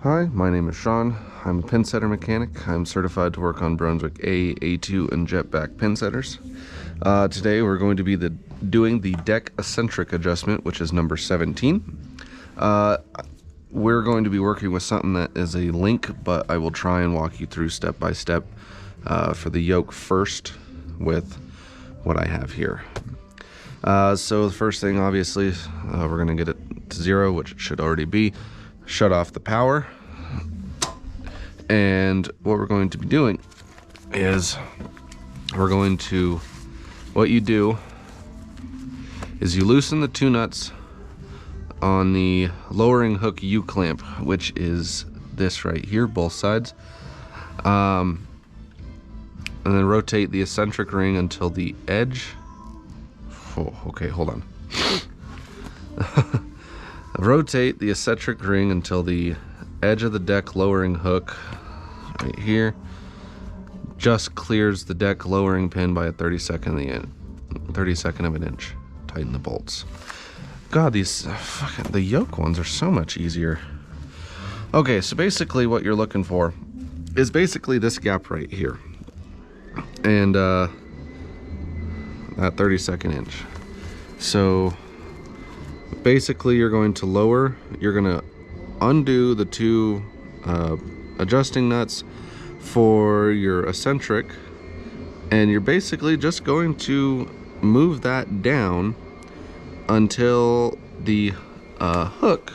Hi, my name is Sean. I'm a pinsetter mechanic. I'm certified to work on Brunswick A, A2, and jetback pinsetters. Today we're going to be doing the Deck Eccentric adjustment, which is number 17. We're going to be working with something that is a link, but I will try and walk you through step by step for the yoke first with what I have here. So the first thing, obviously, we're going to get it to 0, which it should already be. Shut off the power, and what we're going to be doing is what you do is you loosen the two nuts on the lowering hook U-clamp, which is this right here, both sides, and then rotate the eccentric ring until the edge. Oh, okay, hold on. Rotate the eccentric ring until the edge of the deck lowering hook right here just clears the deck lowering pin by a 32nd of an inch. Tighten the bolts. God, these the yoke ones are so much easier. Okay, so basically what you're looking for is basically this gap right here, and that 32nd inch. So basically you're going to undo the two adjusting nuts for your eccentric, and you're basically just going to move that down until the hook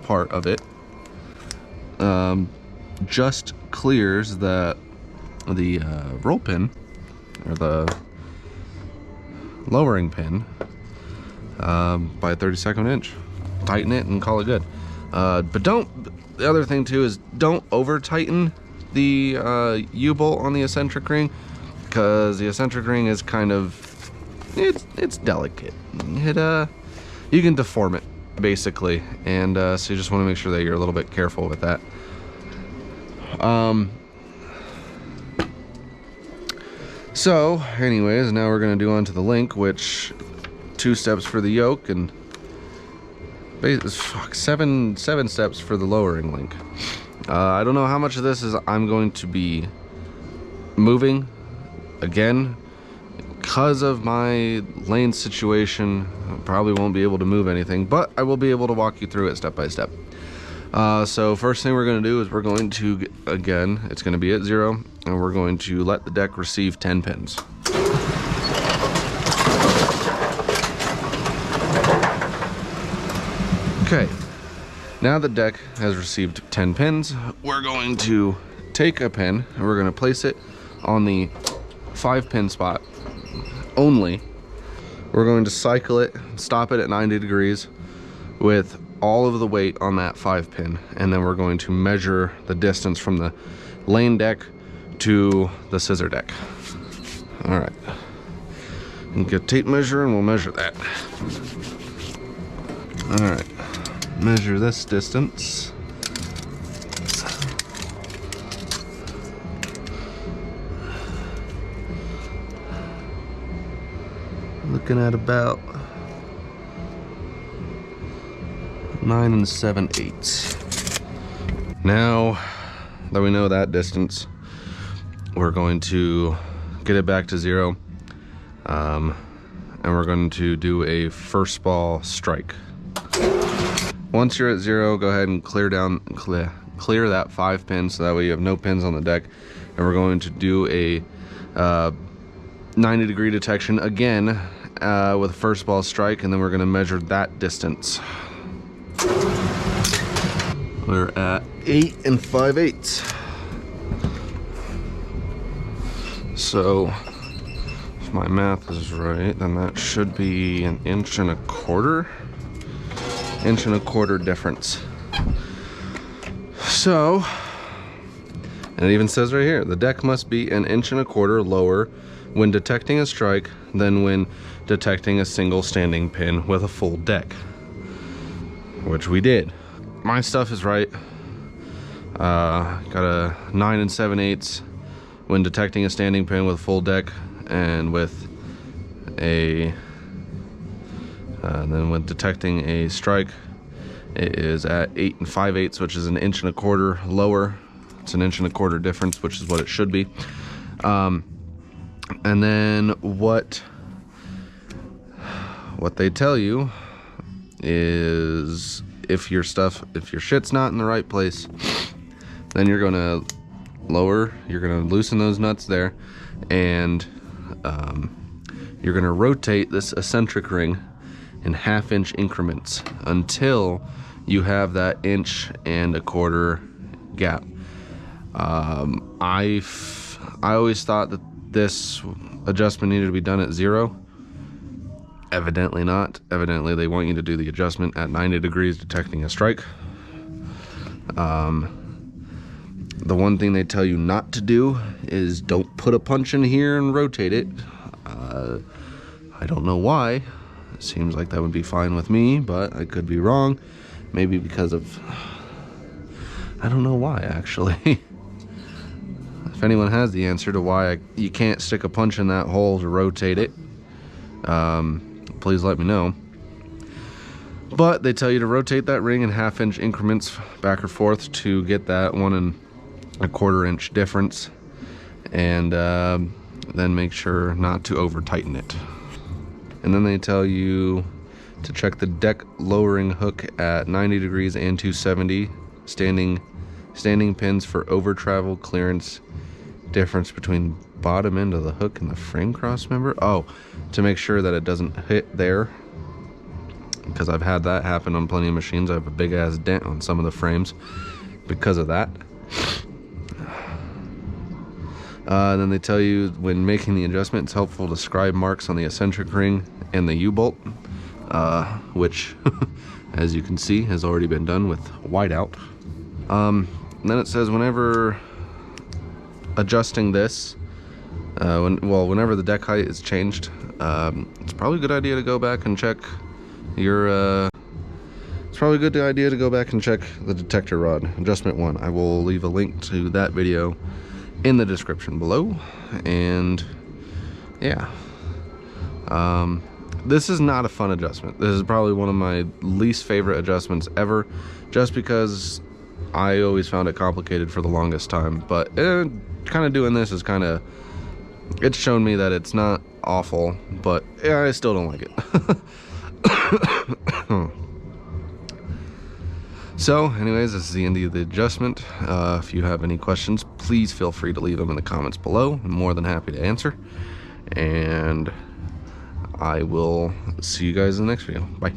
part of it just clears the roll pin, or the lowering pin, by a 32nd inch. Tighten it and call it good. But the other thing too is don't over tighten the U-bolt on the eccentric ring, because the eccentric ring is kind of, it's delicate. You can deform it basically, and so you just want to make sure that you're a little bit careful with that. So anyways, now we're going to do onto the link, which 2 steps for the yoke and seven steps for the lowering link. I don't know how much of this is I'm going to be moving. Again, because of my lane situation, I probably won't be able to move anything, but I will be able to walk you through it step by step. So first thing we're going to do is we're going to, again, it's going to be at 0, and we're going to let the deck receive 10 pins. Okay, now the deck has received 10 pins. We're going to take a pin and we're going to place it on the 5-pin spot only. We're going to cycle it, stop it at 90 degrees with all of the weight on that 5-pin, and then we're going to measure the distance from the lane deck to the scissor deck. All right, and get a tape measure and we'll measure that. All right. Measure this distance. Looking at about 9 7/8. Now that we know that distance, we're going to get it back to 0, and we're going to do a first ball strike. Once you're at 0, go ahead and clear that 5-pin, so that way you have no pins on the deck. And we're going to do a 90-degree detection again with a first ball strike, and then we're going to measure that distance. We're at 8 5/8. So if my math is right, then that should be 1 1/4 inch. 1 1/4 difference. So, and it even says right here, the deck must be 1 1/4 inch lower when detecting a strike than when detecting a single standing pin with a full deck, which we did. My stuff is right. Got a 9 7/8 when detecting a standing pin with a full deck, and with a then when detecting a strike, It is at 8 5/8, which is an 1.25 inches lower. It's an 1.25 inches difference, which is what it should be. And then what they tell you is if your shit's not in the right place, then you're gonna loosen those nuts there, and you're gonna rotate this eccentric ring in 1/2 inch increments until you have that 1.25 inch gap. I always thought that this adjustment needed to be done at 0. Evidently not. Evidently they want you to do the adjustment at 90 degrees, detecting a strike. The one thing they tell you not to do is don't put a punch in here and rotate it. I don't know why. It seems like that would be fine with me, but I could be wrong. Maybe because of... I don't know why, actually. If anyone has the answer to why you can't stick a punch in that hole to rotate it, please let me know. But they tell you to rotate that ring in 1/2 inch increments back or forth to get that 1.25 inch difference, and then make sure not to over tighten it. And then they tell you to check the deck lowering hook at 90 degrees and 270 standing pins for over travel clearance difference between bottom end of the hook and the frame cross member. Oh, to make sure that it doesn't hit there, because I've had that happen on plenty of machines. I have a big ass dent on some of the frames because of that. Then they tell you when making the adjustment, it's helpful to scribe marks on the eccentric ring and the U-bolt, which as you can see has already been done with whiteout. And then it says whenever adjusting this, whenever the deck height is changed, it's probably a good idea to go back and check the detector rod, adjustment 1. I will leave a link to that video in the description below. And yeah, this is not a fun adjustment. This is probably one of my least favorite adjustments ever, just because I always found it complicated for the longest time. But kind of doing this is it's shown me that it's not awful, but yeah, I still don't like it. So anyways, this is the end of the adjustment. If you have any questions, please feel free to leave them in the comments below. I'm more than happy to answer, and I will see you guys in the next video. Bye.